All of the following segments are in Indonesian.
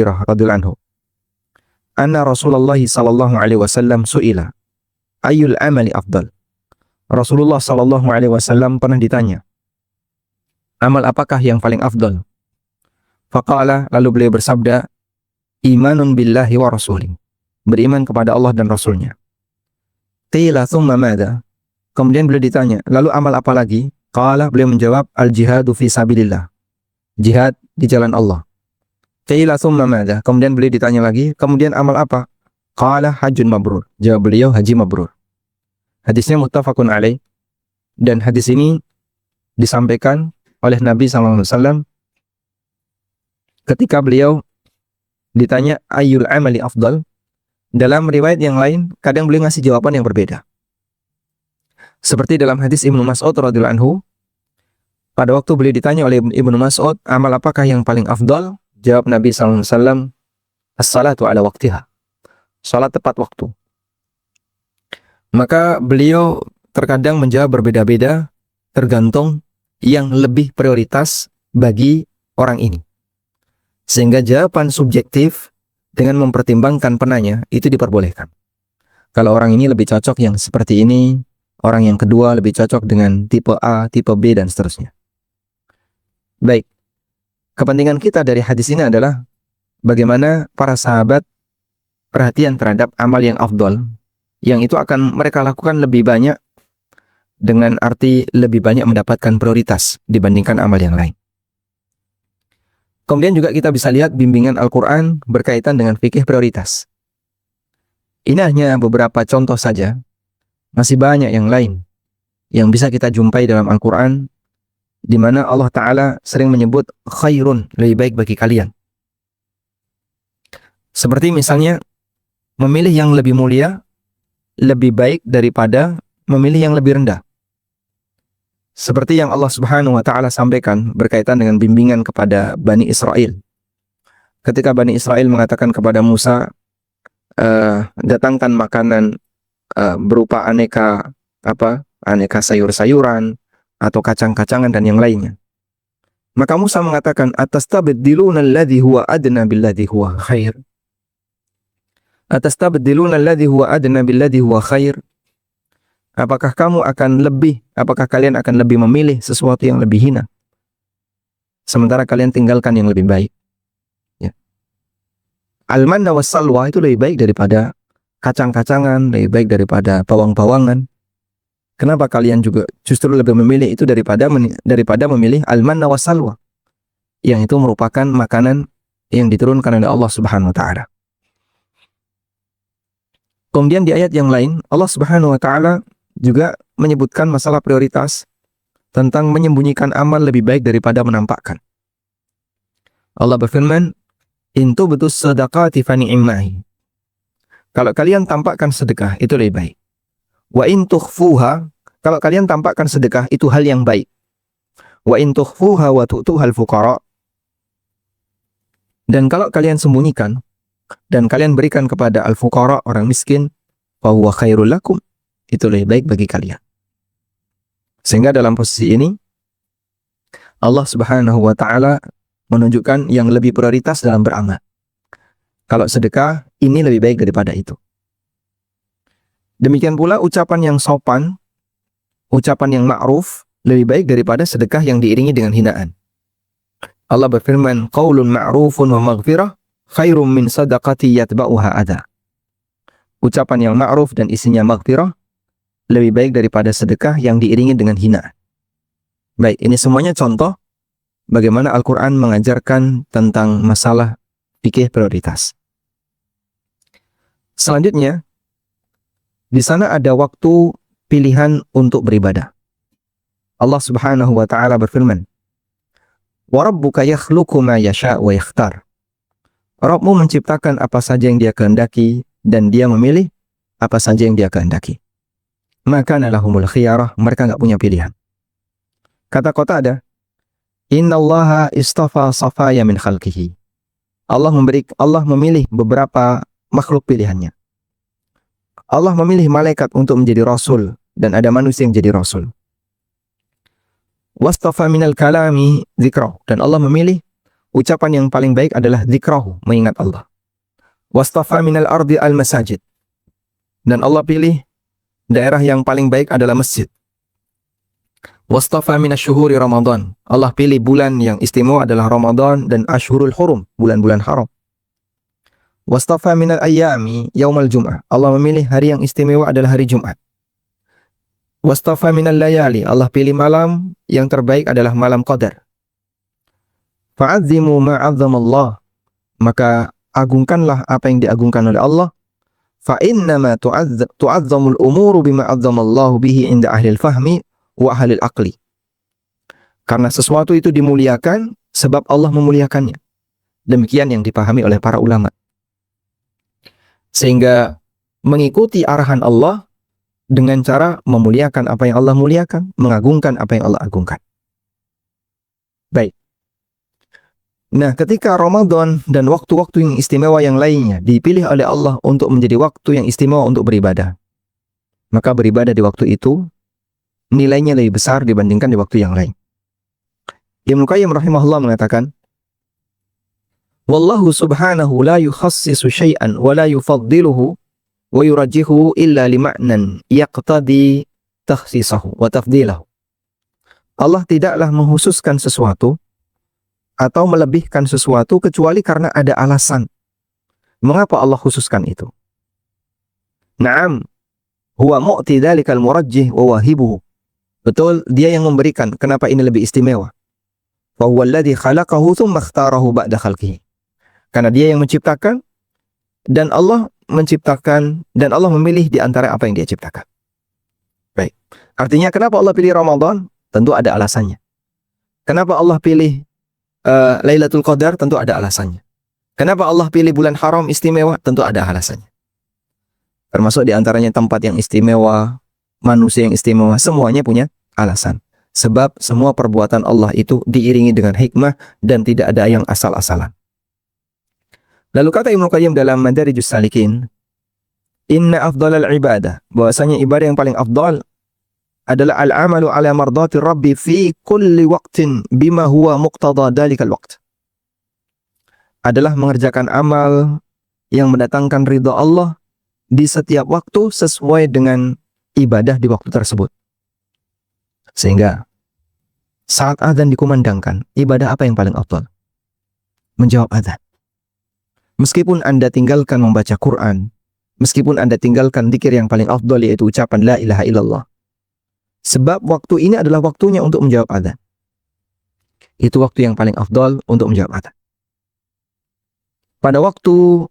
radhiyallahu anhu, anna Rasulullah sallallahu alaihi wasallam su'ila ayyul amali afdal. Rasulullah sallallahu alaihi wasallam pernah ditanya, amal apakah yang paling afdal? Faqala, lalu beliau bersabda, imanun billahi wa rasulih, beriman kepada Allah dan Rasulnya. Qila thumma madza? Kemudian beliau ditanya, lalu amal apa lagi? Qala, beliau menjawab, al-jihadu fi sabilillah, jihad di jalan Allah. Qila thumma madza? Kemudian beliau ditanya lagi, kemudian amal apa? Qala hajjun mabrur, jawab beliau, haji mabrur. Hadisnya muttafaqun alaih, dan hadis ini disampaikan oleh Nabi SAW ketika beliau ditanya ayyul amali afdal. Dalam riwayat yang lain, kadang beliau ngasih jawaban yang berbeda. Seperti dalam hadis Ibnu Mas'ud radhiyallahu anhu, pada waktu beliau ditanya oleh Ibnu Mas'ud, amal apakah yang paling afdal? Jawab Nabi SAW, as-salatu ala waktiha, salat tepat waktu. Maka beliau terkadang menjawab berbeda-beda, tergantung yang lebih prioritas bagi orang ini. Sehingga jawaban subjektif dengan mempertimbangkan penanya itu diperbolehkan. Kalau orang ini lebih cocok yang seperti ini, orang yang kedua lebih cocok dengan tipe A, tipe B, dan seterusnya. Baik, kepentingan kita dari hadis ini adalah bagaimana para sahabat perhatian terhadap amal yang afdal, yang itu akan mereka lakukan lebih banyak, dengan arti lebih banyak mendapatkan prioritas dibandingkan amal yang lain. Kemudian juga kita bisa lihat bimbingan Al-Quran berkaitan dengan fikih prioritas. Ini hanya beberapa contoh saja, masih banyak yang lain yang bisa kita jumpai dalam Al-Quran, di mana Allah Ta'ala sering menyebut khairun, lebih baik bagi kalian. Seperti misalnya, memilih yang lebih mulia lebih baik daripada memilih yang lebih rendah. Seperti yang Allah Subhanahu wa Ta'ala sampaikan berkaitan dengan bimbingan kepada Bani Israel. Ketika Bani Israel mengatakan kepada Musa, datangkan makanan berupa aneka sayur-sayuran atau kacang-kacangan dan yang lainnya. Maka Musa mengatakan, atastabdiluna alladhi huwa adna billadhi huwa khair. Atastabdiluna alladhi huwa adna billadhi huwa khair. Apakah kalian akan lebih memilih sesuatu yang lebih hina, sementara kalian tinggalkan yang lebih baik? Ya. Al-manna was-salwa itu lebih baik daripada kacang-kacangan, lebih baik daripada bawang-bawangan. Kenapa kalian juga justru lebih memilih itu daripada memilih al-manna was-salwa, yang itu merupakan makanan yang diturunkan oleh Allah Subhanahu wa Ta'ala. Kemudian di ayat yang lain, Allah Subhanahu wa Ta'ala juga menyebutkan masalah prioritas tentang menyembunyikan amal lebih baik daripada menampakkan. Allah berfirman, "In tubdus shadaqati fa ni'mahi." Kalau kalian tampakkan sedekah itu lebih baik. Wa in tukhfuha, kalau kalian tampakkan sedekah itu hal yang baik. Wa in tukhfuha wa tu'tuhal fuqara. Dan kalau kalian sembunyikan dan kalian berikan kepada al-fuqara, orang miskin, fa huwa khairul lakum, itu lebih baik bagi kalian. Sehingga dalam posisi ini Allah Subhanahu wa Ta'ala menunjukkan yang lebih prioritas dalam beramal. Kalau sedekah, ini lebih baik daripada itu. Demikian pula ucapan yang sopan, ucapan yang ma'ruf lebih baik daripada sedekah yang diiringi dengan hinaan. Allah berfirman, qaulun ma'rufun wa maghfirah khairum min sadaqati yatba'uha adha. Ucapan yang ma'ruf dan isinya maghfirah lebih baik daripada sedekah yang diiringi dengan hina. Baik, ini semuanya contoh bagaimana Al-Quran mengajarkan tentang masalah fikih prioritas. Selanjutnya, di sana ada waktu pilihan untuk beribadah. Allah Subhanahu wa Ta'ala berfirman, "Wa rabbuka yakhluqu ma yasha' wa yakhtar." Rabbmu menciptakan apa saja yang Dia kehendaki dan Dia memilih apa saja yang Dia kehendaki. Maka lahumul khiyarah, mereka enggak punya pilihan. Kata Qatadah, "Innallaha istafa safaya min khalqihi." Allah memilih beberapa makhluk pilihannya. Allah memilih malaikat untuk menjadi rasul dan ada manusia yang jadi rasul. Wastafa minal kalami dzikrah, dan Allah memilih ucapan yang paling baik adalah dzikrahu, mengingat Allah. Wastafa minal ardi al-masajid. Dan Allah pilih daerah yang paling baik adalah masjid. Wastafa minasyuhuri Ramadan. Allah pilih bulan yang istimewa adalah Ramadan dan Ashhurul Hurum, bulan-bulan haram. Wastafa minal ayyami yaumal jum'ah. Allah memilih hari yang istimewa adalah hari Jumat. Wastafa minal layali. Allah pilih malam yang terbaik adalah malam Qadar. Fa'azzimu ma'azzamallah. Maka agungkanlah apa yang diagungkan oleh Allah. Fa innama tu'azzamul umuru bima 'azzamallahu bihi 'inda ahli al-fahmi wa ahli al-aqli. Karena sesuatu itu dimuliakan sebab Allah memuliakannya. Demikian yang dipahami oleh para ulama. Sehingga mengikuti arahan Allah dengan cara memuliakan apa yang Allah muliakan, mengagungkan apa yang Allah agungkan. Baik. Nah, ketika Ramadan dan waktu-waktu yang istimewa yang lainnya dipilih oleh Allah untuk menjadi waktu yang istimewa untuk beribadah, maka beribadah di waktu itu nilainya lebih besar dibandingkan di waktu yang lain. Ibnu Qayyim rahimahullah mengatakan, Wallahu subhanahu la yukhassisu syai'an wa la yufaddiluhu wa yurajjihuhu illa lima'nan yaqtadi takhsisahu wa tafdilahu. Allah tidaklah menghususkan sesuatu atau melebihkan sesuatu kecuali karena ada alasan. Mengapa Allah khususkan itu? Naam, huwa mu'ti dzalikal murajjih wa wahibuhu. Betul, dia yang memberikan. Kenapa ini lebih istimewa? Wa huwa alladhi khalaqahu tsumma ikhtarahu ba'da khalqihi. Karena dia yang menciptakan dan Allah menciptakan dan Allah memilih di antara apa yang dia ciptakan. Baik. Artinya kenapa Allah pilih Ramadan? Tentu ada alasannya. Kenapa Allah pilih Lailatul Qadar? Tentu ada alasannya. Kenapa Allah pilih bulan haram istimewa? Tentu ada alasannya. Termasuk di antaranya tempat yang istimewa, manusia yang istimewa, semuanya punya alasan. Sebab semua perbuatan Allah itu diiringi dengan hikmah dan tidak ada yang asal-asalan. Lalu kata Ibnu Qayyim dalam Madarijus Salikin, Inna afdalal ibadah, bahwasanya ibadah yang paling afdal adalah al-amalu ala mardati Rabbi fi kulli waqtin bima huwa muqtada dalikal waqt. Adalah mengerjakan amal yang mendatangkan ridha Allah di setiap waktu sesuai dengan ibadah di waktu tersebut. Sehingga saat azan dikumandangkan, ibadah apa yang paling afdal? Menjawab azan. Meskipun Anda tinggalkan membaca Quran, meskipun Anda tinggalkan zikir yang paling afdal yaitu ucapan la ilaha illallah. Sebab waktu ini adalah waktunya untuk menjawab adzan. Itu waktu yang paling afdal untuk menjawab adzan. Pada waktu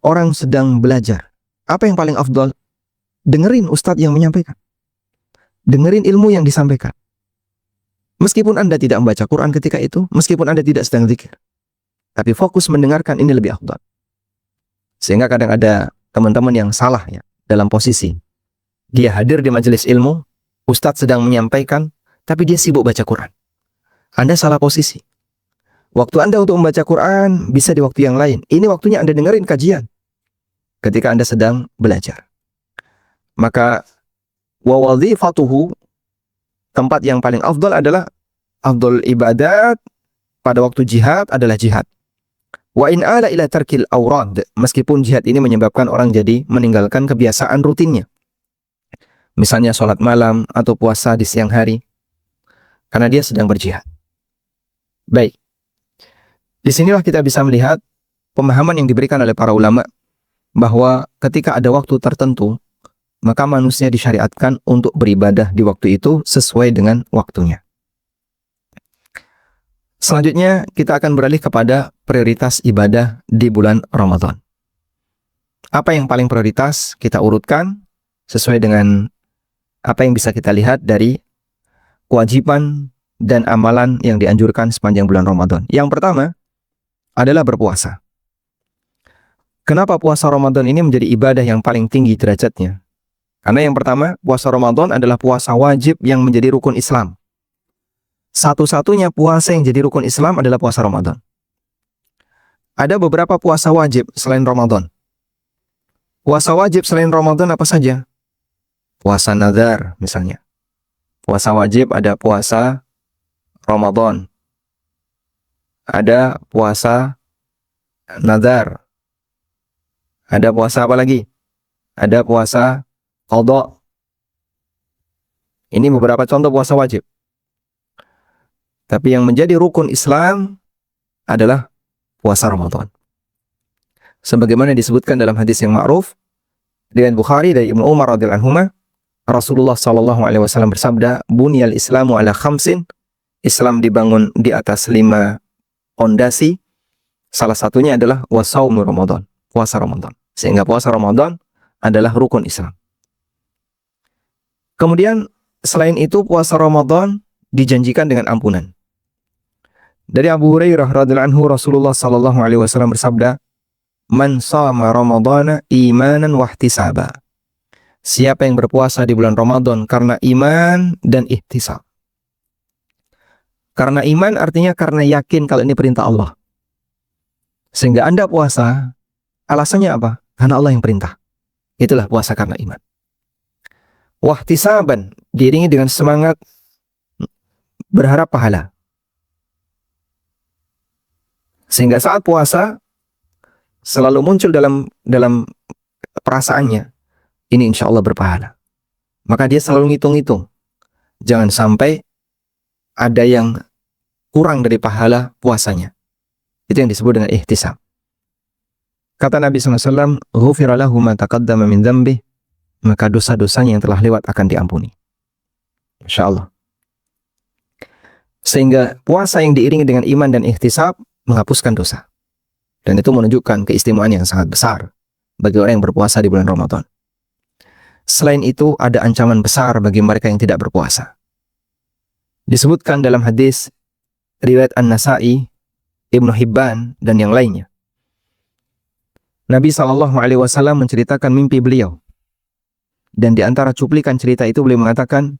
orang sedang belajar, apa yang paling afdal? Dengerin ustadz yang menyampaikan. Dengerin ilmu yang disampaikan. Meskipun Anda tidak membaca Quran ketika itu, meskipun Anda tidak sedang zikir, tapi fokus mendengarkan ini lebih afdal. Sehingga kadang ada teman-teman yang salah ya dalam posisi dia hadir di majelis ilmu, ustadz sedang menyampaikan, tapi dia sibuk baca Quran. Anda salah posisi. Waktu Anda untuk membaca Quran bisa di waktu yang lain. Ini waktunya Anda dengerin kajian ketika Anda sedang belajar. Maka wa wadhifatuhu, tempat yang paling afdal adalah afdal ibadat pada waktu jihad adalah jihad. Wa in ala ila tarkil awrad, meskipun jihad ini menyebabkan orang jadi meninggalkan kebiasaan rutinnya. Misalnya sholat malam atau puasa di siang hari, karena dia sedang berjihad. Baik, disinilah kita bisa melihat pemahaman yang diberikan oleh para ulama bahwa ketika ada waktu tertentu, maka manusia disyariatkan untuk beribadah di waktu itu sesuai dengan waktunya. Selanjutnya kita akan beralih kepada prioritas ibadah di bulan Ramadan. Apa yang paling prioritas kita urutkan sesuai dengan apa yang bisa kita lihat dari kewajiban dan amalan yang dianjurkan sepanjang bulan Ramadan. Yang pertama adalah berpuasa. Kenapa puasa Ramadan ini menjadi ibadah yang paling tinggi derajatnya? Karena yang pertama, puasa Ramadan adalah puasa wajib yang menjadi rukun Islam. Satu-satunya puasa yang jadi rukun Islam adalah puasa Ramadan. Ada beberapa puasa wajib selain Ramadan. Puasa wajib selain Ramadan apa saja? Puasa nazar misalnya. Puasa wajib ada puasa Ramadan. ada puasa nazar, ada puasa apa lagi? Ada puasa qadha. Ini beberapa contoh puasa wajib. Tapi yang menjadi rukun Islam adalah puasa Ramadan. Sebagaimana disebutkan dalam hadis yang ma'ruf riwayat Bukhari dari Ibnu Umar radhiyallahu anhuma, Rasulullah sallallahu alaihi wasallam bersabda, "Bunyal Islamu ala khamsin." Islam dibangun di atas 5 pondasi. Salah satunya adalah wasaumu Ramadan, puasa Ramadan. Sehingga puasa Ramadan adalah rukun Islam. Kemudian selain itu puasa Ramadan dijanjikan dengan ampunan. Dari Abu Hurairah radhiyallahu anhu, Rasulullah sallallahu alaihi wasallam bersabda, "Man shama Ramadhana imanan wa ihtisaba." Siapa yang berpuasa di bulan Ramadan karena iman dan ihtisab. Karena iman artinya karena yakin kalau ini perintah Allah. Sehingga Anda puasa, alasannya apa? Karena Allah yang perintah. Itulah puasa karena iman. Wahtisaban, diiringi dengan semangat berharap pahala. Sehingga saat puasa selalu muncul dalam perasaannya, ini insya Allah berpahala. Maka dia selalu ngitung-ngitung. Jangan sampai ada yang kurang dari pahala puasanya. Itu yang disebut dengan ihtisab. Kata Nabi SAW, "Ghufira lahu ma taqaddama min dzambih." Maka dosa-dosanya yang telah lewat akan diampuni. Insya Allah. Sehingga puasa yang diiringi dengan iman dan ihtisab menghapuskan dosa. Dan itu menunjukkan keistimewaan yang sangat besar bagi orang yang berpuasa di bulan Ramadan. Selain itu, ada ancaman besar bagi mereka yang tidak berpuasa. Disebutkan dalam hadis riwayat An-Nasa'i, Ibnu Hibban, dan yang lainnya. Nabi SAW menceritakan mimpi beliau. Dan di antara cuplikan cerita itu beliau mengatakan,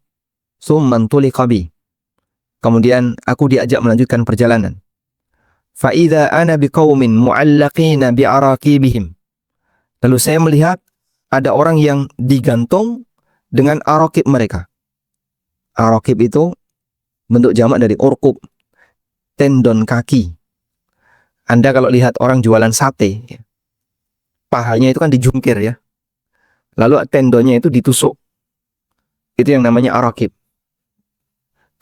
"Tsumman tuliqa bi." Kemudian aku diajak melanjutkan perjalanan. "Fa'idha ana biqaumin mu'allaqina bi'arakibihim." Lalu saya melihat ada orang yang digantung dengan arakib mereka. Arakib itu bentuk jamak dari urkub, tendon kaki. Anda kalau lihat orang jualan sate, pahanya itu kan dijungkir ya. Lalu tendonnya itu ditusuk. Itu yang namanya arakib.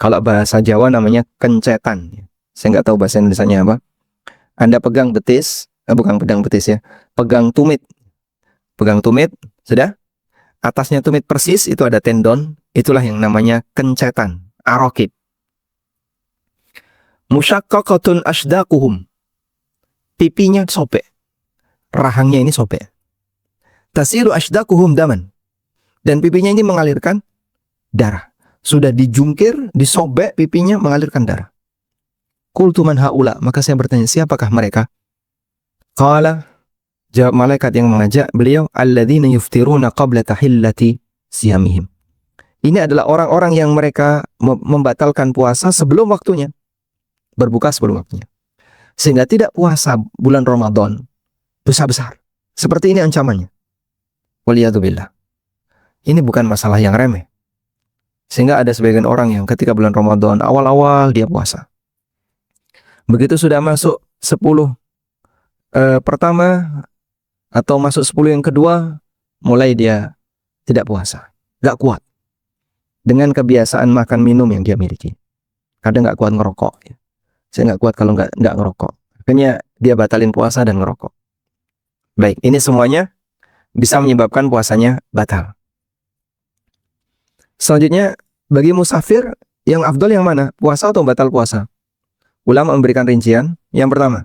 Kalau bahasa Jawa namanya kencetan. Saya nggak tahu bahasa Indonesianya apa. Anda pegang betis, bukan pegang betis ya, pegang tumit. Pegang tumit, sudah? Atasnya tumit persis, itu ada tendon. Itulah yang namanya kencetan, arakib. Musyaqqaqatun asdaquhum. Pipinya sobek. Rahangnya ini sobek. Tasilu asdaquhum daman. Dan pipinya ini mengalirkan darah. Sudah dijungkir, disobek pipinya mengalirkan darah. Qultu man haula, maka saya bertanya, siapakah mereka? Qala, jawab malaikat yang mengajak beliau, alladzina yuftiruna qabla tahillati siyamihim. Ini adalah orang-orang yang mereka membatalkan puasa sebelum waktunya. Berbuka sebelum waktunya. Sehingga tidak puasa bulan Ramadan, dosa besar. Seperti ini ancamannya. Waliyadzubillah. Ini bukan masalah yang remeh. Sehingga ada sebagian orang yang ketika bulan Ramadan awal-awal dia puasa. Begitu sudah masuk 10 pertama atau masuk 10 yang kedua, mulai dia tidak puasa. Gak kuat. Dengan kebiasaan makan minum yang dia miliki. Kadang gak kuat ngerokok. Ya. Saya gak kuat kalau gak ngerokok. Akhirnya dia batalin puasa dan ngerokok. Baik, ini semuanya bisa menyebabkan puasanya batal. Selanjutnya, bagi musafir, yang afdal yang mana? Puasa atau batal puasa? Ulama memberikan rincian. Yang pertama,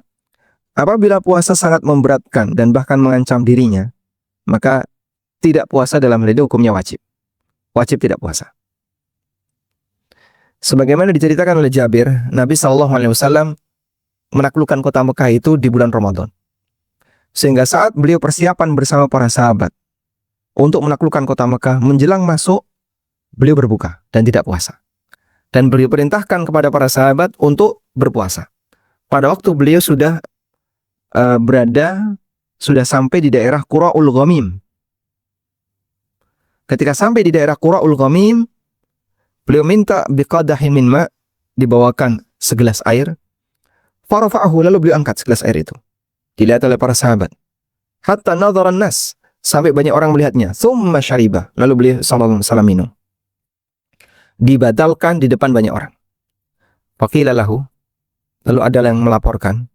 apabila puasa sangat memberatkan dan bahkan mengancam dirinya, maka tidak puasa dalam hal ini hukumnya wajib. Wajib tidak puasa. Sebagaimana diceritakan oleh Jabir, Nabi SAW menaklukkan kota Mekah itu di bulan Ramadan. Sehingga saat beliau persiapan bersama para sahabat untuk menaklukkan kota Mekah, menjelang masuk, beliau berbuka dan tidak puasa. Dan beliau perintahkan kepada para sahabat untuk berpuasa. Pada waktu beliau sudah sudah sampai di daerah Qura'ul Ghamim. Ketika sampai di daerah Qura'ul Ghamim, beliau minta biqadahin min ma', dibawakan segelas air. Farafa'ahu, lalu beliau angkat segelas air itu. Dilihat oleh para sahabat. Hatta nadharan nas, sampai banyak orang melihatnya. Tsumma syariba, lalu beliau sallallahu alaihi wasallam minum. Dibatalkan di depan banyak orang. Faqila lahu, lalu ada yang melaporkan,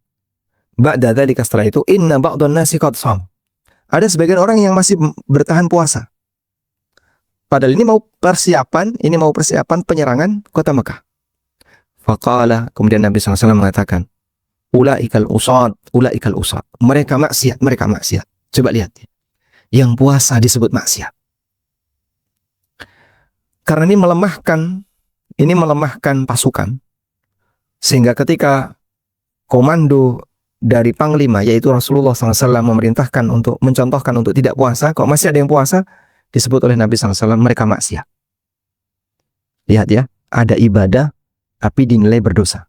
ba'da dzalika, setelah itu, inna ba'dhan nasi qad sham. Ada sebagian orang yang masih bertahan puasa. Padahal ini mau persiapan penyerangan kota Mekah. Faqala, kemudian Nabi SAW mengatakan, ulaikal usad, ulaikal usad. Mereka maksiat, mereka maksiat. Coba lihat. Yang puasa disebut maksiat. Karena ini melemahkan pasukan. Sehingga ketika komando dari panglima, yaitu Rasulullah SAW, memerintahkan untuk mencontohkan untuk tidak puasa, kok masih ada yang puasa, disebut oleh Nabi SAW, mereka maksiat. Lihat ya, ada ibadah, tapi dinilai berdosa.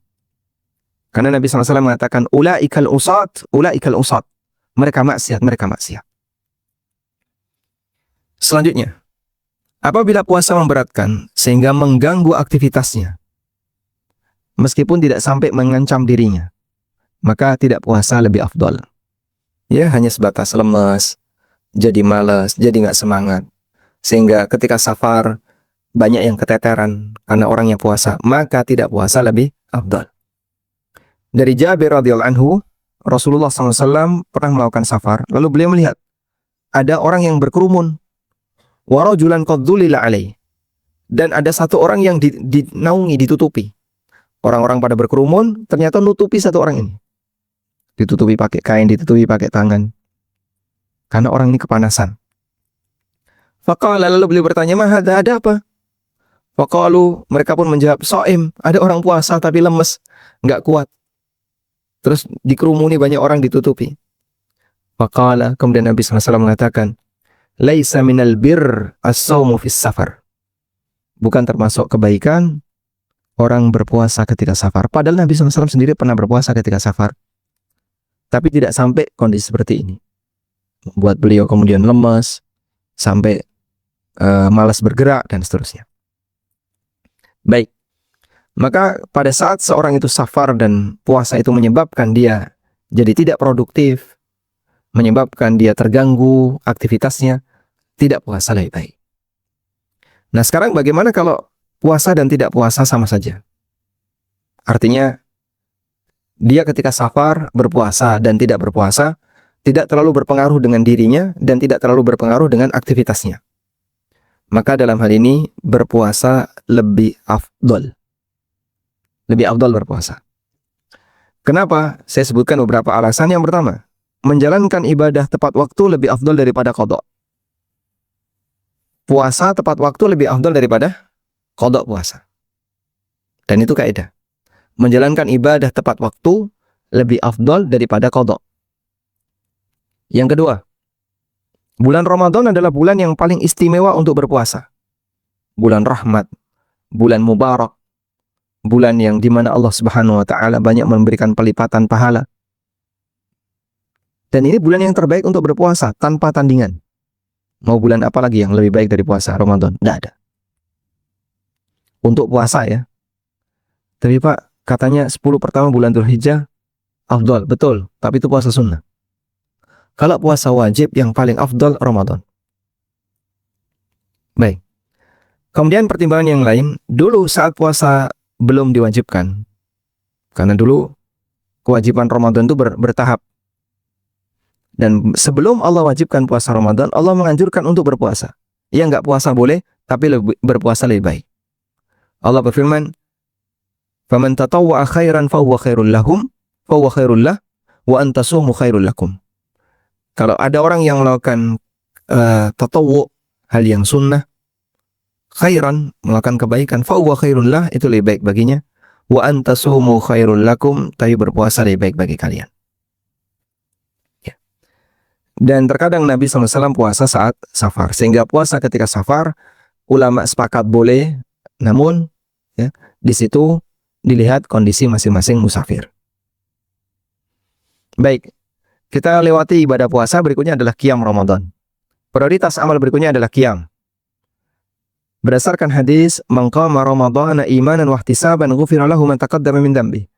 Karena Nabi SAW mengatakan, ulaikal usat, ulaikal usat. Mereka maksiat, mereka maksiat. Selanjutnya, apabila puasa memberatkan, sehingga mengganggu aktivitasnya, meskipun tidak sampai mengancam dirinya, maka tidak puasa lebih afdal. Ya, hanya sebatas lemes, jadi malas, jadi nggak semangat. Sehingga ketika safar, banyak yang keteteran karena orangnya puasa, maka tidak puasa lebih afdal. Dari Jabir radhiyallahu anhu, Rasulullah SAW pernah melakukan safar, lalu beliau melihat ada orang yang berkerumun, wa rajulan qad dzulila alaih, dan ada satu orang yang dinaungi, ditutupi. Orang-orang pada berkerumun, ternyata nutupi satu orang ini. Ditutupi pakai kain, ditutupi pakai tangan. Karena orang ini kepanasan. Faqala, lalu beliau bertanya, mahadha, ada apa? Faqalu, mereka pun menjawab, shaim, ada orang puasa tapi lemes, nggak kuat. Terus dikerumuni banyak orang, ditutupi. Faqala, kemudian Nabi SAW mengatakan, laisa minal bir as-sawmu fis safar. Bukan termasuk kebaikan orang berpuasa ketika safar. Padahal Nabi SAW sendiri pernah berpuasa ketika safar. Tapi tidak sampai kondisi seperti ini. Membuat beliau kemudian lemas, sampai malas bergerak, dan seterusnya. Baik. Maka pada saat seorang itu safar dan puasa itu menyebabkan dia jadi tidak produktif, menyebabkan dia terganggu aktivitasnya, tidak puasa lebih baik. Nah sekarang bagaimana kalau puasa dan tidak puasa sama saja? Artinya, dia ketika safar, berpuasa dan tidak berpuasa, tidak terlalu berpengaruh dengan dirinya dan tidak terlalu berpengaruh dengan aktivitasnya. Maka dalam hal ini, berpuasa lebih afdol. Lebih afdol berpuasa. Kenapa? Saya sebutkan beberapa alasan. Yang pertama, menjalankan ibadah tepat waktu lebih afdol daripada qadha. Puasa tepat waktu lebih afdol daripada qadha puasa. Dan itu kaidah. Menjalankan ibadah tepat waktu lebih afdol daripada qadha. Yang kedua, bulan Ramadan adalah bulan yang paling istimewa untuk berpuasa. Bulan rahmat, bulan mubarak, bulan yang dimana Allah Subhanahu wa Ta'ala banyak memberikan pelipatan pahala. Dan ini bulan yang terbaik untuk berpuasa tanpa tandingan. Mau bulan apa lagi yang lebih baik dari puasa Ramadan? Tidak ada. Untuk puasa ya. Tapi Pak, katanya 10 pertama bulan Dzulhijjah afdal. Betul, tapi itu puasa sunnah. Kalau puasa wajib yang paling afdal Ramadan. Baik. Kemudian pertimbangan yang lain, dulu saat puasa belum diwajibkan. Karena dulu kewajiban Ramadan itu bertahap. Dan sebelum Allah wajibkan puasa Ramadan, Allah menganjurkan untuk berpuasa. Ya nggak puasa boleh, tapi berpuasa lebih baik. Allah berfirman, "Faman tatawwa'a khairan fahuwa khairul lahum, fahuwa khairul lah, wa an tasumu khairul lakum." Kalau ada orang yang melakukan tatawwu', hal yang sunnah, khairan, melakukan kebaikan, fahuwa khairul lah, itu lebih baik baginya. Wa an tasumu khairul lakum, tapi berpuasa lebih baik bagi kalian. Ya. Dan terkadang Nabi SAW puasa saat safar, sehingga puasa ketika safar, ulama sepakat boleh, namun ya, di situ dilihat kondisi masing-masing musafir. Baik. Kita lewati ibadah puasa, berikutnya adalah qiyam Ramadan. Prioritas amal berikutnya adalah qiyam. Berdasarkan hadis, "Man qama Ramadhana imanan wa ihtisaban ghufira lahu ma taqaddama min dhanbi."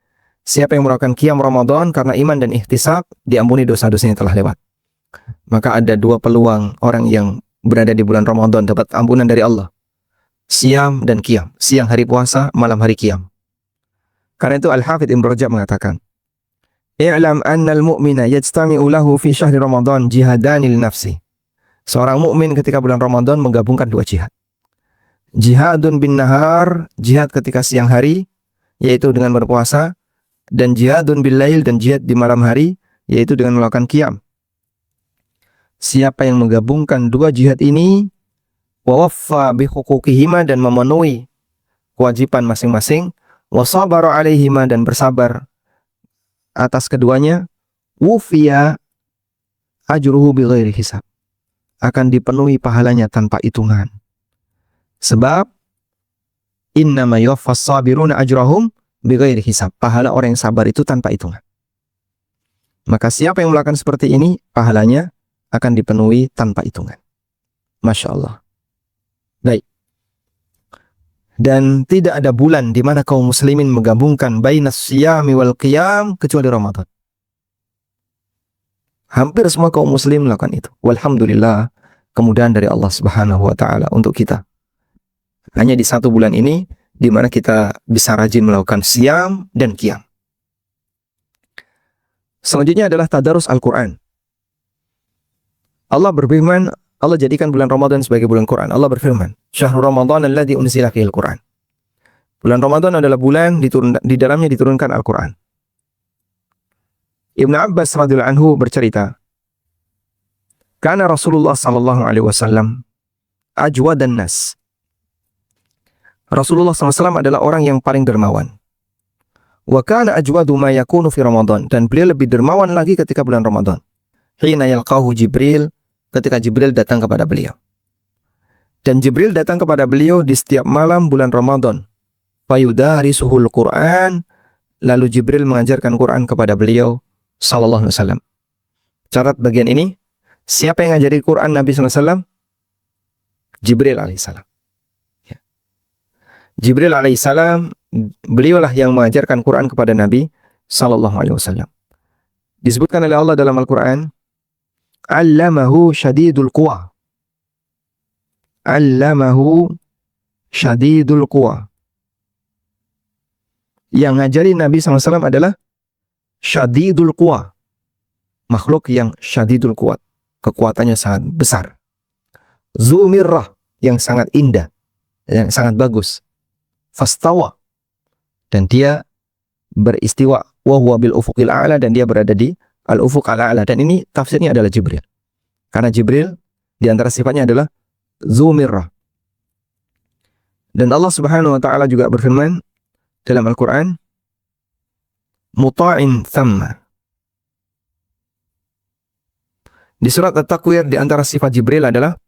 Siapa yang melakukan qiyam Ramadan karena iman dan ihtisab, diampuni dosa-dosanya telah lewat. Maka ada dua peluang orang yang berada di bulan Ramadan dapat ampunan dari Allah. Siam dan qiyam. Siang hari puasa, malam hari qiyam. Karena itu Al-Hafidz Ibnu Rajab mengatakan, "I'lam anna al-mu'mina yajtami'u lahu fi syahri Ramadan jihadani li nafsi." Seorang mukmin ketika bulan Ramadan menggabungkan dua jihad. Jihadun bin nahar, jihad ketika siang hari, yaitu dengan berpuasa, dan jihadun bil lail, dan jihad di malam hari, yaitu dengan melakukan qiyam. Siapa yang menggabungkan dua jihad ini, wa waffa bi huquqihima, dan memenuhi kewajiban masing-masing, wa sabara alaihima, dan bersabar atas keduanya, wufiya ajruhu bi ghairi hisab, akan dipenuhi pahalanya tanpa hitungan. Sebab innama yuwaffas sabiruna ajrahum bighairi hisab. Pahala orang yang sabar itu tanpa hitungan. Maka siapa yang melakukan seperti ini, pahalanya akan dipenuhi tanpa hitungan. Masya Allah. Baik. Dan tidak ada bulan di mana kaum muslimin menggabungkan bainas siyami wal qiyam kecuali Ramadan. Hampir semua kaum muslim melakukan itu. Walhamdulillah, kemudahan dari Allah Subhanahu wa taala untuk kita. Hanya di satu bulan ini di mana kita bisa rajin melakukan siyam dan qiyam. Selanjutnya adalah tadarus Al-Quran. Allah berfirman, Allah jadikan bulan Ramadan sebagai bulan Quran. Allah berfirman, "Syahrul Ramadan alladzi unzila fihil Quran." Bulan Ramadan adalah bulan di dalamnya diturunkan Al-Quran. Ibnu Abbas radhiyallahu anhu bercerita, "Kana Rasulullah sallallahu alaihi wasallam ajwadan nas." Rasulullah SAW adalah orang yang paling dermawan. Wa kana ajwadu ma yakunu fi Ramadan, dan beliau lebih dermawan lagi ketika bulan Ramadan. Hina yalqahu Jibril, ketika Jibril datang kepada beliau. Dan Jibril datang kepada beliau di setiap malam bulan Ramadan. Fayudarisuhul Quran, lalu Jibril mengajarkan Quran kepada beliau sallallahu alaihi wasallam. Catat bagian ini, siapa yang ngajari Quran Nabi sallallahu alaihi wasallam? Jibril alaihissalam. Jibril alaihissalam, beliaulah yang mengajarkan Quran kepada Nabi sallallahu alaihi wasallam. Disebutkan oleh Allah dalam Al-Quran, "Allamahu syadidul quwa." Allamahu syadidul quwa. Yang ngajari Nabi SAW adalah syadidul quwa, makhluk yang syadidul quwa, kekuatannya sangat besar. Zumirrah, yang sangat indah, yang sangat bagus. Fastawa, dan dia beristiwa, wa huwa bil ufuqil a'la, dan dia berada di al-ufuq al-a'la. Dan ini tafsirnya adalah Jibril. Karena Jibril di antara sifatnya adalah Zumirrah. Dan Allah Subhanahu wa taala juga berfirman dalam Al-Qur'an, muta'in thamma. Di surat At-Takwir di antara sifat Jibril adalah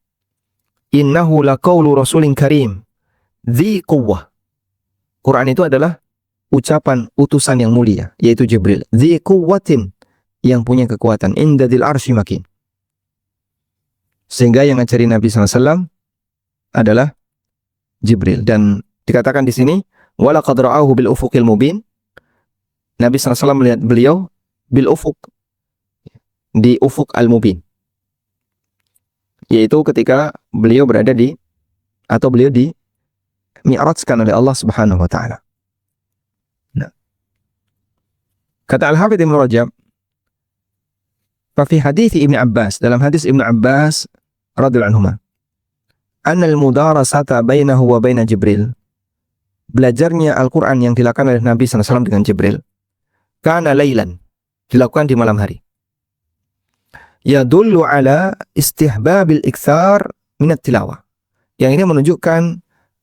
innahu laqaulu rasulin karim dzi quwwah. Quran itu adalah ucapan utusan yang mulia, yaitu Jibril. Dzi quwwatin, yang punya kekuatan. Inda dzil arsy makin. Sehingga yang ngajari Nabi SAW adalah Jibril. Dan dikatakan di sini, walaqad ra'ahu bil ufuqil mubin. Nabi SAW melihat beliau bil ufuq, di ufuk al-mubin, yaitu ketika beliau berada di, atau beliau di mi'rajkan oleh Allah Subhanahu wa taala. Nah, kata Al-Hafidz Ibnu Rajab, fa fi hadits Ibnu Abbas, dalam hadis Ibnu Abbas radhiyallahu anhuma, anna al-mudarasata bainahu wa baina Jibril, belajarnya Al-Qur'an yang dilakukan oleh Nabi SAW dengan Jibril, kana lailan, dilakukan di malam hari. Yadullu ala istihbabil iktsar minat tilawah. Yang ini menunjukkan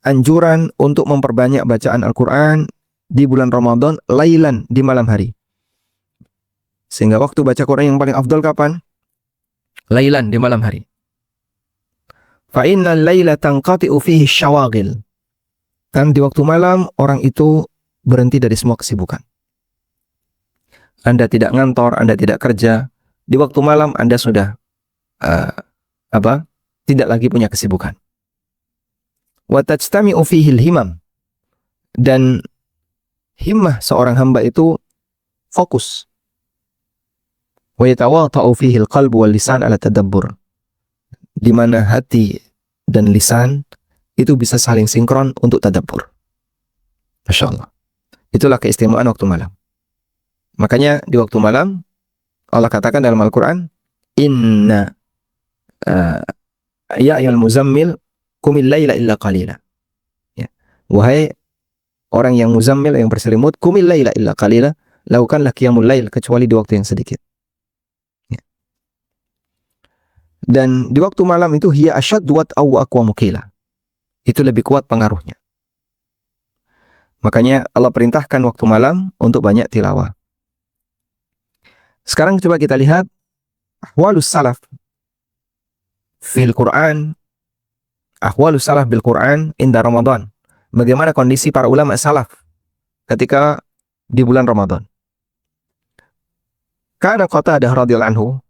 anjuran untuk memperbanyak bacaan Al-Quran di bulan Ramadan, lailan, di malam hari. Sehingga waktu baca Quran yang paling afdal kapan? Lailan, di malam hari. Fa innal laila tanqati'u fihi syawagil. Dan di waktu malam orang itu berhenti dari semua kesibukan. Anda tidak ngantor, Anda tidak kerja. Di waktu malam Anda sudah tidak lagi punya kesibukan. Wa tajtami'u fihi al-himam, dan himmah seorang hamba itu fokus. Wa yatawata'u fihi al-qalbu wal lisan ala tadabbur. Di mana hati dan lisan itu bisa saling sinkron untuk tadabbur. Masya Allah. Itulah keistimewaan waktu malam. Makanya di waktu malam Allah katakan dalam Al-Quran, Inna ya ayyuhal muzammil qumil laila illa qalila. Ya. Wahai orang yang muzammil, yang berselimut, qumil laila illa qalila, lakukanlah qiyamul lail kecuali di waktu yang sedikit. Ya. Dan di waktu malam itu hiya asyaddu wat'aw aqwa muqila. Itu lebih kuat pengaruhnya. Makanya Allah perintahkan waktu malam untuk banyak tilawah. Sekarang coba kita lihat ahwalus salaf fil Quran, ahwalus salaf bil Quran inda Ramadan. Bagaimana kondisi para ulama salaf ketika di bulan Ramadan. Karena Qatadah radhiyallahu anhu,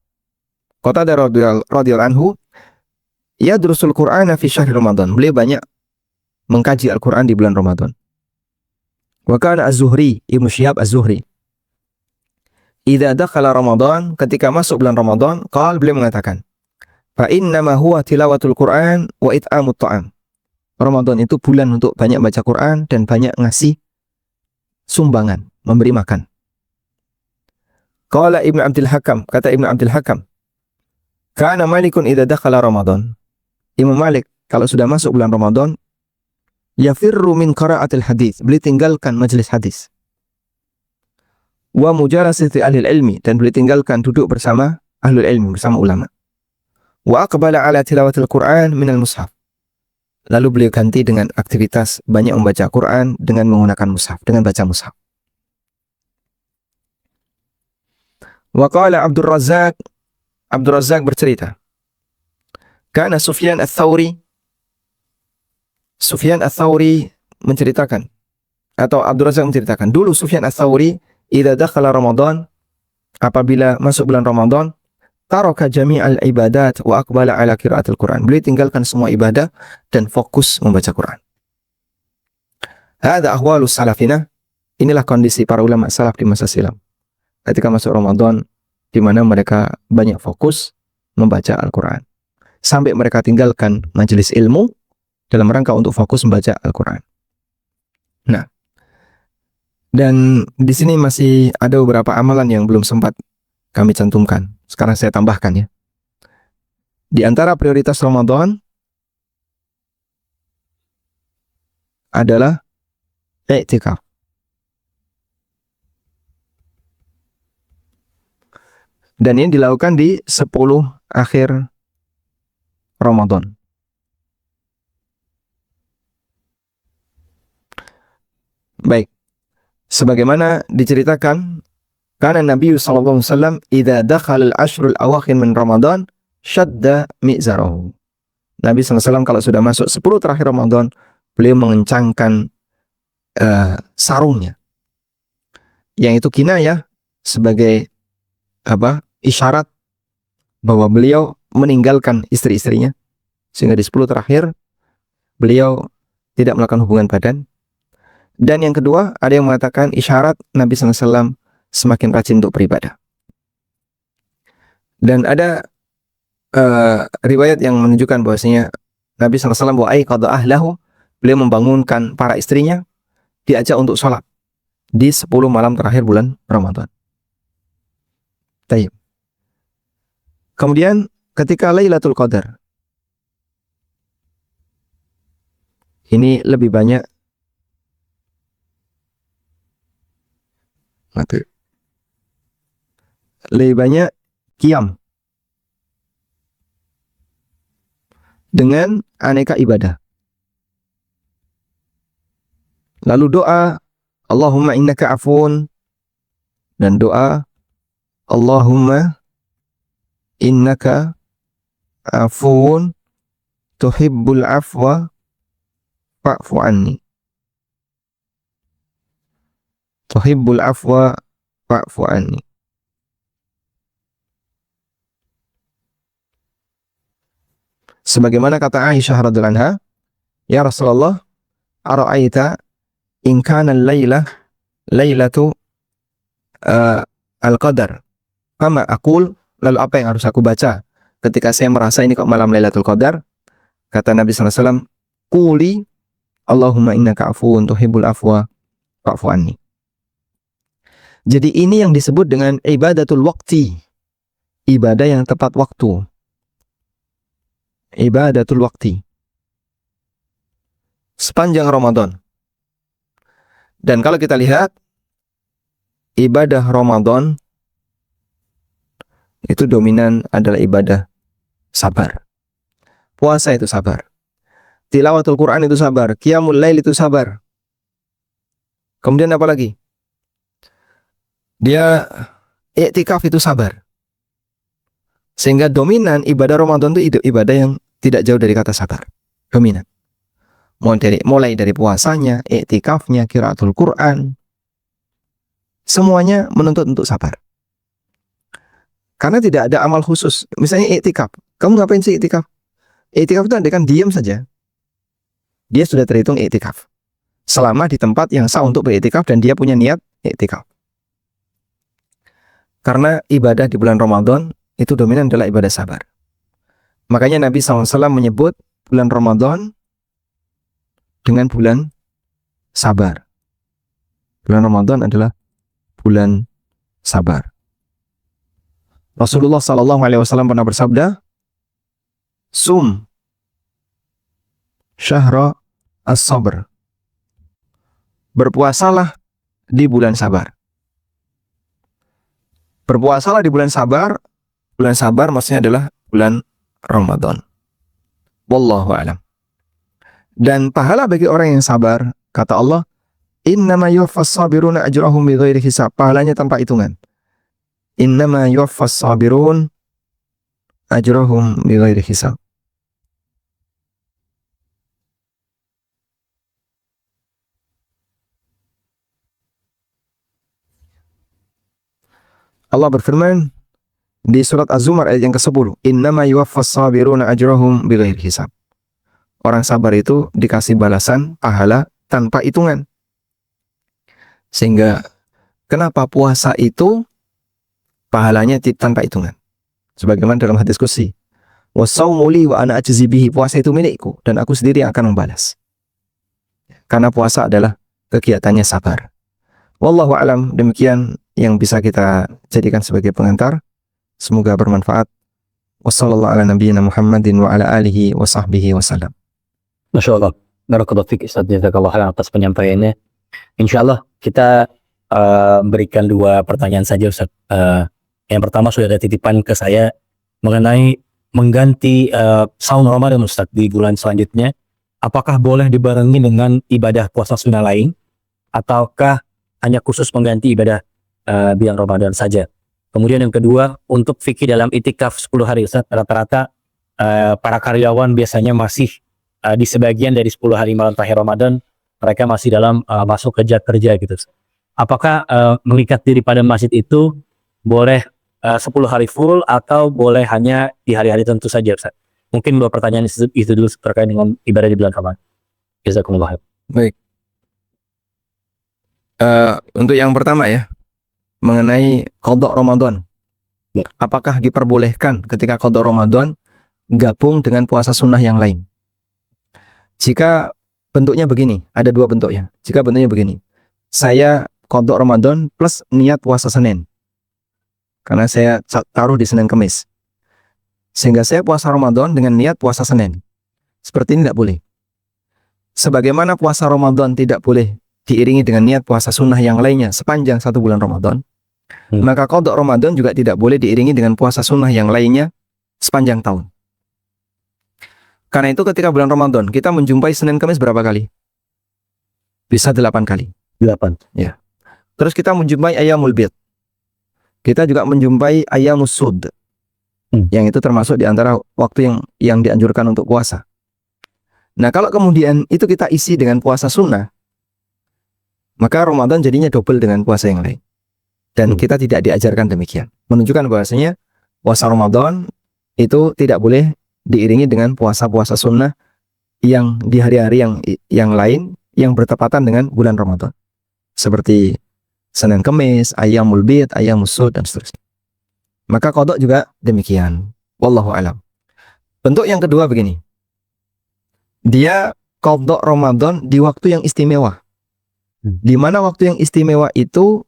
Qatadah radhiyallahu anhu yadrusul Qur'ana fi syahr Ramadan. Beliau banyak mengkaji Al-Quran di bulan Ramadan. Wa kana Az-Zuhri, Ibnu Syihab Az-Zuhri, idza dakhala Ramadan, ketika masuk bulan Ramadan, beliau mengatakan, fa innama huwa tilawatul Qur'an wa it'amut ta'am. Ramadan itu bulan untuk banyak baca Quran dan banyak ngasih sumbangan, memberi makan. Qala Ibnu Abdul Hakam, kata Ibnu Abdul Hakam, kana Malikun idza dakhala Ramadan. Imam Malik kalau sudah masuk bulan Ramadan, yafirru min qira'atil hadis, beliau tinggalkan majelis hadis. Wa mujalasati ahlil ilmi, dan beliau tinggalkan duduk bersama ahlul ilmi, bersama ulama. Wa aqbala ala tilawatil Qur'an minal mushaf. Lalu beliau ganti dengan aktivitas banyak membaca Quran dengan menggunakan mushaf, dengan baca mushaf. Wa qala Abdul Razzaq bercerita, kana Sufyan Ats-Tsauri menceritakan, atau Abdul Razzaq menceritakan, dulu Sufyan Ats-Tsauri idza dakhala Ramadan, apabila masuk bulan Ramadan, taraka jami'al ibadat wa aqbala ala qiraatil Quran. Beliau tinggalkan semua ibadah dan fokus membaca Quran. Hadza ahwalus salafina. Inilah kondisi para ulama salaf di masa silam. Ketika masuk Ramadan, di mana mereka banyak fokus membaca Al-Quran. Sampai mereka tinggalkan majelis ilmu dalam rangka untuk fokus membaca Al-Quran. Nah, dan di sini masih ada beberapa amalan yang belum sempat kami cantumkan. Sekarang saya tambahkan ya. Di antara prioritas Ramadan adalah i'tikaf. Dan ini dilakukan di 10 akhir Ramadan. Baik. Sebagaimana diceritakan, karena Nabi sallallahu alaihi wasallam idza dakhala al-ashrul awakhir min Ramadan syadda mi'zarahu. Nabi sallallahu alaihi wasallam kalau sudah masuk 10 terakhir Ramadan, beliau mengencangkan sarungnya. Yang itu kinayah sebagai isyarat bahwa beliau meninggalkan istri-istrinya, sehingga di 10 terakhir beliau tidak melakukan hubungan badan. Dan yang kedua, ada yang mengatakan isyarat Nabi sallallahu alaihi wasallam semakin rajin untuk beribadah. Dan ada riwayat yang menunjukkan bahwasanya Nabi SAW wa aiqadha ahlahu, beliau membangunkan para istrinya, diajak untuk sholat di 10 malam terakhir bulan Ramadan. Taib. Kemudian ketika Lailatul Qadar, ini lebih banyak qiyam dengan aneka ibadah. Lalu doa Allahumma innaka afun, dan doa Allahumma innaka afun tuhibbul afwa fa'fu anni. Tuhibbul afwa fa'fu anni. Sebagaimana kata Aisyah radhiyallahu anha, ya Rasulullah, ara'aita in kana al-lailatu al-qadar. Fama aqul, lalu apa yang harus aku baca ketika saya merasa ini kok malam Lailatul Qadar? Kata Nabi sallallahu alaihi wasallam, quli Allahumma innaka afuwun tuhibbul afwa fa'fu anni. Jadi ini yang disebut dengan ibadatul waqti, ibadah yang tepat waktu. Ibadatul waqti sepanjang Ramadan. Dan kalau kita lihat ibadah Ramadan itu dominan adalah ibadah sabar. Puasa itu sabar. Tilawatul Quran itu sabar. Qiyamul Lail itu sabar. Kemudian apa lagi? Dia iktikaf itu sabar. Sehingga dominan ibadah Ramadan itu ibadah yang tidak jauh dari kata sabar. Dominan. Mulai dari puasanya, iktikafnya, qiraatul Quran, semuanya menuntut untuk sabar. Karena tidak ada amal khusus. Misalnya iktikaf. Kamu ngapain sih iktikaf? Iktikaf itu andaikan diam saja, dia sudah terhitung iktikaf. Selama di tempat yang sah untuk beriktikaf dan dia punya niat iktikaf. Karena ibadah di bulan Ramadan itu dominan adalah ibadah sabar. Makanya Nabi SAW menyebut bulan Ramadan dengan bulan sabar. Bulan Ramadan adalah bulan sabar. Rasulullah SAW pernah bersabda, Sum syahra as-sabr. Berpuasalah di bulan sabar. Berpuasalah di bulan sabar. Bulan sabar maksudnya adalah bulan Ramadan. Wallahu a'lam. Dan pahala bagi orang yang sabar, kata Allah, innama yuwaffas sabiruna ajrahum bighairi hisab. Pahalanya tanpa hitungan. Innama yuwaffas sabirun ajrahum bighairi hisab. Allah berfirman di surat Az-Zumar ayat yang ke-10, innama yuwaffas sabiruna ajrahum bighairi hisab. Orang sabar itu dikasih balasan pahala tanpa hitungan. Sehingga kenapa puasa itu pahalanya tanpa hitungan? Sebagaimana dalam hadis qudsi, wasaumu li wa ana ajzi bihi. Puasa itu milikku dan aku sendiri yang akan membalas. Karena puasa adalah kegiatannya sabar. Wallahu a'lam, demikian yang bisa kita jadikan sebagai pengantar. Semoga bermanfaat. Wassallallahu ala nabiyyina Muhammadin wa ala alihi wa sahbihi wasallam. Masya Allah, barakallahu fiik Ustaz, jazakallahu khairan atas penyampaiannya. Insya Allah kita berikan dua pertanyaan saja Ustaz. Yang pertama sudah ada titipan ke saya mengenai mengganti saum Ramadan Ustaz di bulan selanjutnya. Apakah boleh dibarengi dengan ibadah puasa sunnah lain, ataukah hanya khusus mengganti ibadah bulan Ramadan saja? Kemudian yang kedua, untuk fikih dalam itikaf 10 hari Ustaz, rata-rata para karyawan biasanya masih di sebagian dari 10 hari malam terakhir Ramadan, mereka masih dalam masuk kerja gitu. Apakah mengikat diri pada masjid itu boleh 10 hari full atau boleh hanya di hari-hari tentu saja Ustaz? Mungkin dua pertanyaan itu dulu terkait dengan ibadah di bulan Ramadan. Jazakumullah. Baik. Untuk yang pertama ya, mengenai qada Ramadan. Apakah diperbolehkan ketika qada Ramadan gabung dengan puasa sunnah yang lain? Jika bentuknya begini, ada dua bentuknya. Jika bentuknya begini, saya qada Ramadan plus niat puasa Senin. Karena saya taruh di Senin Kemis. Sehingga saya puasa Ramadan dengan niat puasa Senin. Seperti ini tidak boleh. Sebagaimana puasa Ramadan tidak boleh diiringi dengan niat puasa sunnah yang lainnya sepanjang 1 bulan Ramadan, maka qada Ramadan juga tidak boleh diiringi dengan puasa sunnah yang lainnya sepanjang tahun. Karena itu ketika bulan Ramadan kita menjumpai Senin Kamis berapa kali? Bisa 8 kali. 8. Ya. Terus kita menjumpai Ayyamul Bid. Kita juga menjumpai Ayyamus Sud. Yang itu termasuk di antara waktu yang dianjurkan untuk puasa. Nah, kalau kemudian itu kita isi dengan puasa sunnah, maka Ramadan jadinya double dengan puasa yang lain. Dan kita tidak diajarkan demikian. Menunjukkan bahwasanya puasa Ramadan itu tidak boleh diiringi dengan puasa-puasa sunnah yang di hari-hari yang lain yang bertepatan dengan bulan Ramadan. Seperti Senin Kemis, Ayyamul Bid, Ayyamus Sud, dan seterusnya. Maka qada juga demikian. Wallahu alam. Bentuk yang kedua begini. Dia qada Ramadan di waktu yang istimewa. Di mana waktu yang istimewa itu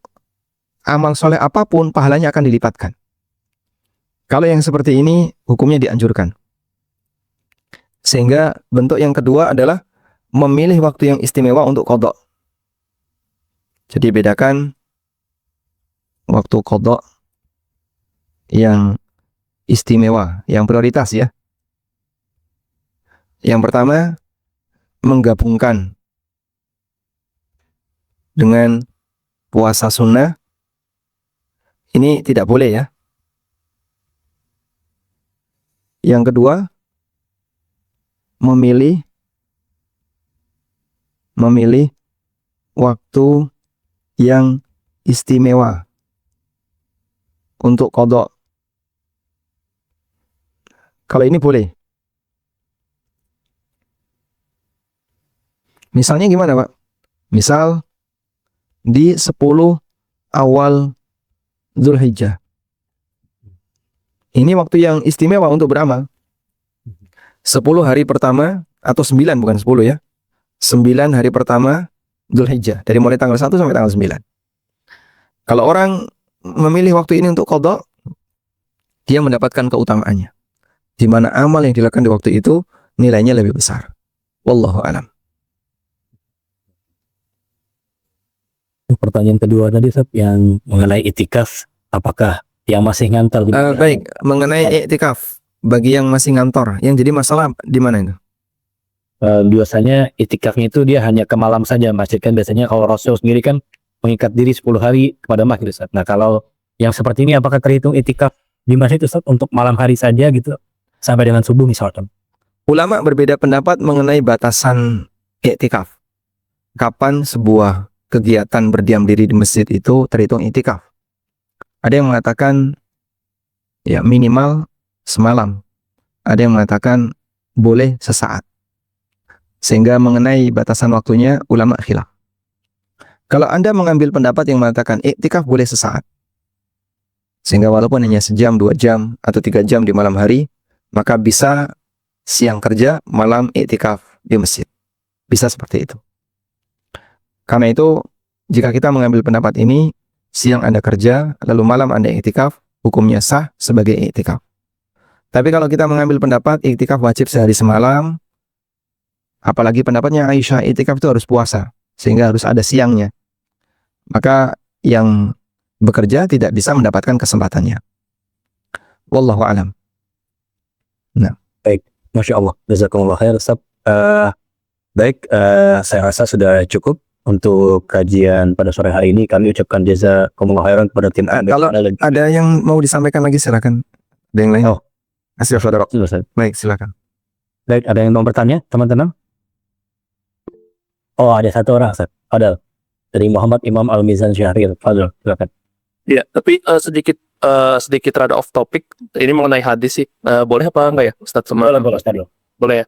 amal soleh apapun pahalanya akan dilipatkan. Kalau yang seperti ini hukumnya dianjurkan. Sehingga bentuk yang kedua adalah memilih waktu yang istimewa untuk qada. Jadi bedakan waktu qada yang istimewa, yang prioritas ya. Yang pertama, menggabungkan dengan puasa sunnah. Ini tidak boleh ya. Yang kedua, memilih waktu yang istimewa untuk qada. Kalau ini boleh. Misalnya gimana, Pak? Misal di 10 awal Dzulhijjah. Ini waktu yang istimewa untuk beramal. 10 hari pertama atau 9, bukan 10 ya. 9 hari pertama Dzulhijjah, dari mulai tanggal 1 sampai tanggal 9. Kalau orang memilih waktu ini untuk qada, dia mendapatkan keutamaannya. Di mana amal yang dilakukan di waktu itu nilainya lebih besar. Wallahu alam. Pertanyaan kedua tadi Ustaz, yang mengenai itikaf, apakah yang masih ngantor? Baik, mengenai iktikaf bagi yang masih ngantor, yang jadi masalah di mana itu? Biasanya itikafnya itu dia hanya ke malam saja masjid, kan biasanya kalau Rasul sendiri kan mengikat diri 10 hari kepada masjid Ustaz. Nah kalau yang seperti ini apakah terhitung itikaf di masjid Ustaz untuk malam hari saja gitu sampai dengan subuh misalkan? Ulama berbeda pendapat mengenai batasan iktikaf. Kapan sebuah kegiatan berdiam diri di masjid itu terhitung iktikaf? Ada yang mengatakan ya minimal semalam. Ada yang mengatakan boleh sesaat. Sehingga mengenai batasan waktunya ulama khilaf. Kalau Anda mengambil pendapat yang mengatakan iktikaf boleh sesaat, sehingga walaupun hanya sejam, 2 jam, atau 3 jam di malam hari, maka bisa siang kerja, malam iktikaf di masjid. Bisa seperti itu. Karena itu, jika kita mengambil pendapat ini, siang Anda kerja, lalu malam Anda iktikaf, hukumnya sah sebagai iktikaf. Tapi kalau kita mengambil pendapat iktikaf wajib sehari semalam, apalagi pendapatnya Aisyah, iktikaf itu harus puasa, sehingga harus ada siangnya, maka yang bekerja tidak bisa mendapatkan kesempatannya. Wallahu alam. Nah, baik, Masya Allah, jazakumullah khair Ustaz. Baik, saya rasa sudah cukup untuk kajian pada sore hari ini. Kami ucapkan jazakumullah khairan kepada tim. Kalau ada yang mau disampaikan lagi silakan. Ada yang lain? Oh, baik, silakan. Baik, ada yang mau bertanya, teman-teman? Oh, ada satu orang, Ustaz. Ada dari Muhammad Imam Al-Mizan Syahrir. Fadil, silakan. Ya, tapi sedikit rada off topic. Ini mengenai hadis sih. Boleh apa enggak ya, Ustaz? Boleh, Ustaz. Boleh ya?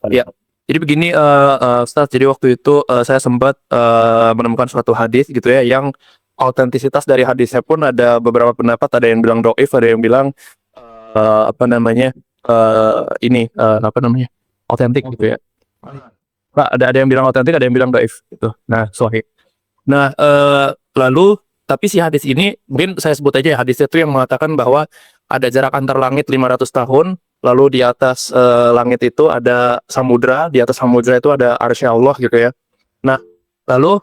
Ya. Jadi begini, Ustaz. Jadi waktu itu saya sempat menemukan suatu hadis gitu ya, yang autentisitas dari hadisnya pun ada beberapa pendapat. Ada yang bilang doif, ada yang bilang otentik gitu ya. Nah, ada yang bilang otentik, ada yang bilang doif gitu. Nah, sahih. Nah, lalu tapi si hadis ini, mungkin saya sebut aja ya, hadisnya itu yang mengatakan bahwa ada jarak antar langit 500 tahun, lalu di atas langit itu ada samudra, di atas samudra itu ada arsy Allah gitu ya. Nah, lalu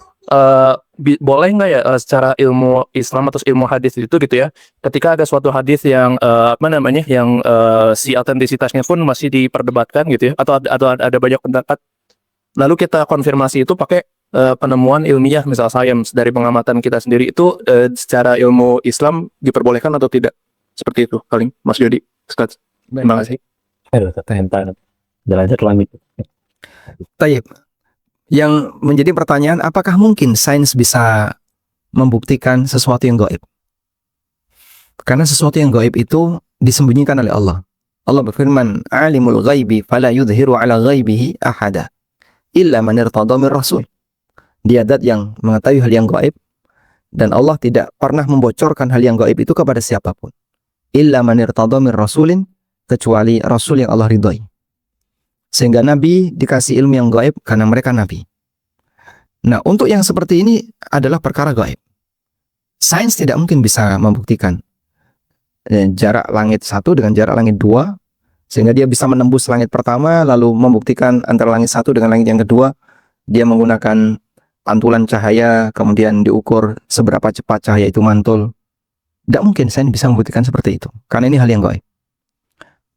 boleh nggak ya secara ilmu Islam atau ilmu hadis itu gitu ya, ketika ada suatu hadis yang yang si autentisitasnya pun masih diperdebatkan gitu ya, atau ada banyak pendapat, lalu kita konfirmasi itu pakai penemuan ilmiah, misal sains dari pengamatan kita sendiri, itu secara ilmu Islam diperbolehkan atau tidak? Seperti itu paling, Mas Jody. Terima kasih. Taib. Yang menjadi pertanyaan, apakah mungkin sains bisa membuktikan sesuatu yang gaib? Karena sesuatu yang gaib itu disembunyikan oleh Allah. Allah berfirman, "Alimul ghaibi fala yudhiru ala ghaibihi ahada illa man irtada min rasul." Dia zat yang mengetahui hal yang gaib, Dan Allah tidak pernah membocorkan hal yang gaib itu kepada siapapun. Illa man irtada min rasulin, kecuali rasul yang Allah ridhoi. Sehingga nabi dikasih ilmu yang gaib karena mereka nabi. Nah, untuk yang seperti ini adalah perkara gaib. Sains tidak mungkin bisa membuktikan jarak langit satu dengan jarak langit dua, sehingga dia bisa menembus langit pertama lalu membuktikan antara langit satu dengan langit yang kedua. Dia menggunakan pantulan cahaya, kemudian diukur seberapa cepat cahaya itu mantul. Tidak mungkin sains bisa membuktikan seperti itu, karena ini hal yang gaib.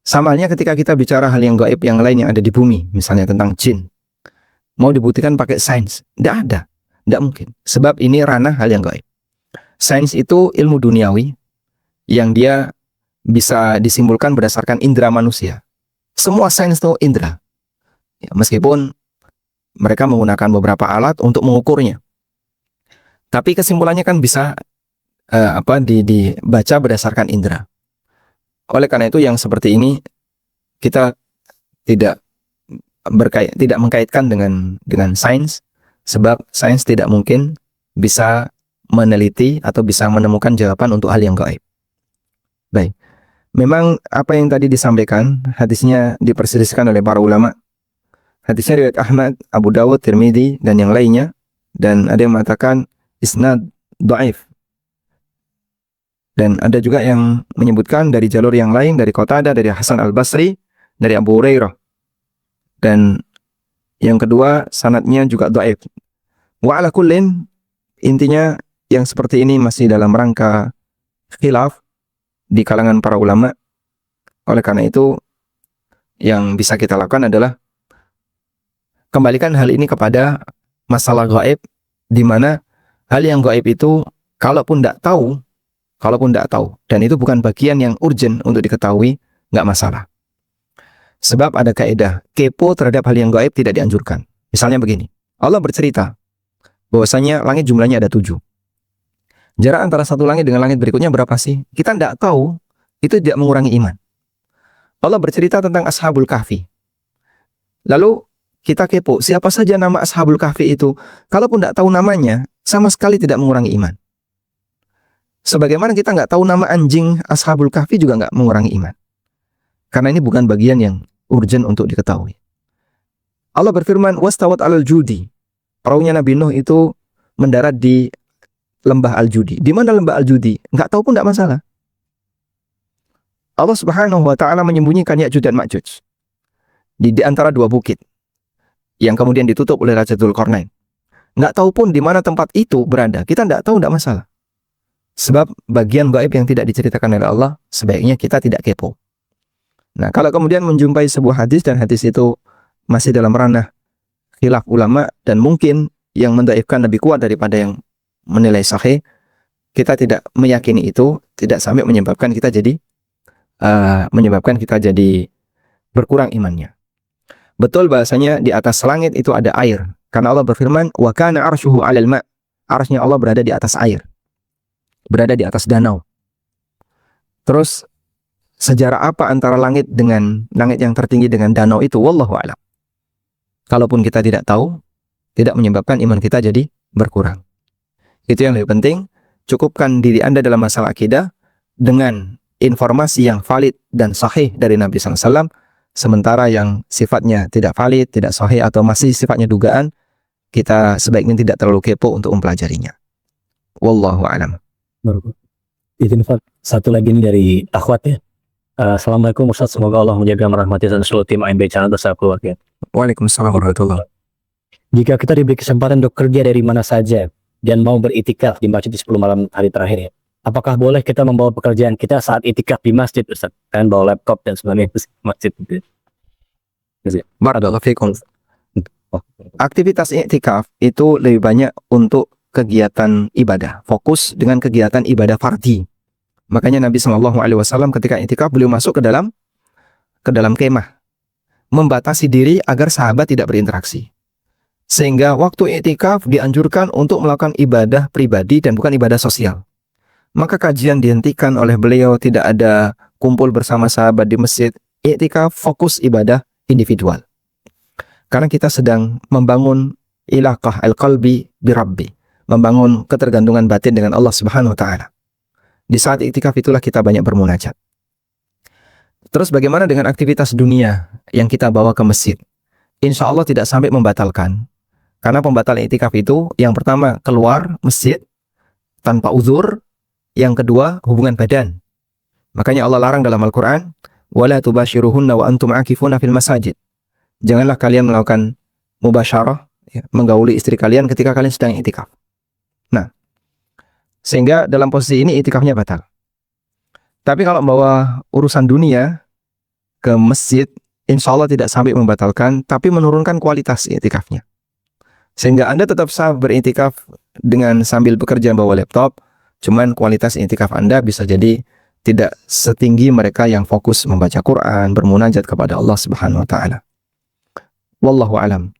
Sama halnya ketika kita bicara hal yang gaib yang lain yang ada di bumi, misalnya tentang jin, mau dibuktikan pakai sains, tidak ada, tidak mungkin. Sebab ini ranah hal yang gaib. Sains itu ilmu duniawi yang dia bisa disimpulkan berdasarkan indera manusia. Semua sains itu indera. Ya, meskipun mereka menggunakan beberapa alat untuk mengukurnya. Tapi kesimpulannya kan bisa dibaca berdasarkan indera. Oleh karena itu yang seperti ini kita tidak mengkaitkan dengan sains, sebab sains tidak mungkin bisa meneliti atau bisa menemukan jawaban untuk hal yang gaib. Baik. Memang apa yang tadi disampaikan, hadisnya diperselisihkan oleh para ulama. Hadisnya riwayat Ahmad, Abu Dawud, Tirmidzi, dan yang lainnya. Dan ada yang mengatakan isnad dhaif. Dan ada juga yang menyebutkan dari jalur yang lain, dari Qatadah, dari Hasan al-Basri, dari Abu Hurairah. Dan yang kedua, sanadnya juga dhaif. Wa ala kullin, intinya yang seperti ini masih dalam rangka khilaf di kalangan para ulama. Oleh karena itu, yang bisa kita lakukan adalah kembalikan hal ini kepada masalah gaib, di mana hal yang gaib itu kalaupun tidak tahu, dan itu bukan bagian yang urgent untuk diketahui, nggak masalah. Sebab ada kaidah, kepo terhadap hal yang gaib tidak dianjurkan. Misalnya begini, Allah bercerita bahwasanya langit jumlahnya ada 7. Jarak antara satu langit dengan langit berikutnya berapa sih? Kita tidak tahu, itu tidak mengurangi iman. Allah bercerita tentang Ashabul Kahfi. Lalu kita kepo, siapa saja nama Ashabul Kahfi itu? Kalaupun tidak tahu namanya, sama sekali tidak mengurangi iman. Sebagaimana kita nggak tahu nama anjing Ashabul Kahfi juga nggak mengurangi iman. Karena ini bukan bagian yang urgent untuk diketahui. Allah berfirman, wastawat alal judi. Perahunya Nabi Nuh itu mendarat di lembah Al-Judi. Di mana lembah Al-Judi? Nggak tahu pun nggak masalah. Allah Subhanahu wa Ta'ala menyembunyikan Ya'juj dan Ma'juj di antara dua bukit yang kemudian ditutup oleh Raja Dzulqarnain. Nggak tahu pun di mana tempat itu berada. Kita nggak tahu, nggak masalah. Sebab bagian gaib yang tidak diceritakan oleh Allah, sebaiknya kita tidak kepo. Nah, kalau kemudian menjumpai sebuah hadis dan hadis itu masih dalam ranah khilaf ulama dan mungkin yang mendaifkan lebih kuat daripada yang menilai sahih, kita tidak meyakini itu, tidak sampai menyebabkan kita jadi berkurang imannya. Betul bahasanya di atas langit itu ada air, karena Allah berfirman, wa kana arshuhu 'alal ma'. Arsy-Nya Allah berada di atas air, berada di atas danau. Terus sejarah apa antara langit dengan langit yang tertinggi dengan danau itu? Wallahu a'lam. Kalaupun kita tidak tahu, tidak menyebabkan iman kita jadi berkurang. Itu yang lebih penting. Cukupkan diri Anda dalam masalah akidah dengan informasi yang valid dan sahih dari Nabi SAW. Sementara yang sifatnya tidak valid, tidak sahih, atau masih sifatnya dugaan, kita sebaiknya tidak terlalu kepo untuk mempelajarinya. Wallahu a'lam. Izin Ustaz, satu lagi ini dari akhwat ya. Assalamualaikum Ustaz, semoga Allah menjaga merahmati dan seluruh tim AMB Channel beserta keluarga. Waalaikumsalam warahmatullahi wabarakatuh. Jika kita diberi kesempatan untuk kerja dari mana saja dan mau beritikaf di masjid di 10 malam hari terakhir ya, apakah boleh kita membawa pekerjaan kita saat itikaf di masjid Ustaz? Kan bawa laptop dan sebagainya ke masjid gitu. Barakallahu fiikum. Aktivitas iktikaf itu lebih banyak untuk kegiatan ibadah, fokus dengan kegiatan ibadah fardhi. Makanya Nabi SAW ketika iktikaf beliau masuk ke dalam kemah, membatasi diri agar sahabat tidak berinteraksi. Sehingga waktu iktikaf dianjurkan untuk melakukan ibadah pribadi dan bukan ibadah sosial. Maka kajian dihentikan oleh beliau, tidak ada kumpul bersama sahabat di masjid. Iktikaf fokus ibadah individual. Karena kita sedang membangun ilaqah al-qalbi birabbi, membangun ketergantungan batin dengan Allah Subhanahu wa taala. Di saat iktikaf itulah kita banyak bermunajat. Terus bagaimana dengan aktivitas dunia yang kita bawa ke masjid? Insya Allah tidak sampai membatalkan. Karena pembatal iktikaf itu, yang pertama keluar masjid tanpa uzur, yang kedua hubungan badan. Makanya Allah larang dalam Al-Quran, وَلَا تُبَاشِرُهُنَّ وَأَنْتُمْ عَاكِفُونَ فِي الْمَسَاجِدِ. Janganlah kalian melakukan mubasyarah, menggauli istri kalian ketika kalian sedang iktikaf. Nah, sehingga dalam posisi ini iktikafnya batal. Tapi kalau bawa urusan dunia ke masjid, insya Allah tidak sampai membatalkan, tapi menurunkan kualitas iktikafnya. Sehingga Anda tetap sah beriktikaf dengan sambil bekerja bawa laptop, cuman kualitas iktikaf Anda bisa jadi tidak setinggi mereka yang fokus membaca Quran, bermunajat kepada Allah Subhanahu wa taala. Wallahu alam.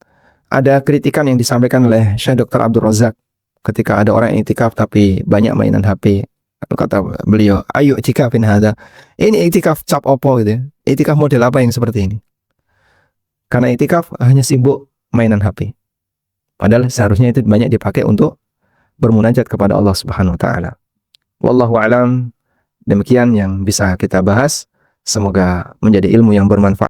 Ada kritikan yang disampaikan oleh Syekh Dr. Abdul Razak ketika ada orang yang iktikaf tapi banyak mainan HP. Kata beliau, "Ayo iktikafin hada." Ini iktikaf cap opo gitu ya. Iktikaf model apa yang seperti ini? Karena iktikaf hanya sibuk mainan HP. Padahal seharusnya itu banyak dipakai untuk bermunajat kepada Allah Subhanahu wa taala. Wallahu alam. Demikian yang bisa kita bahas. Semoga menjadi ilmu yang bermanfaat.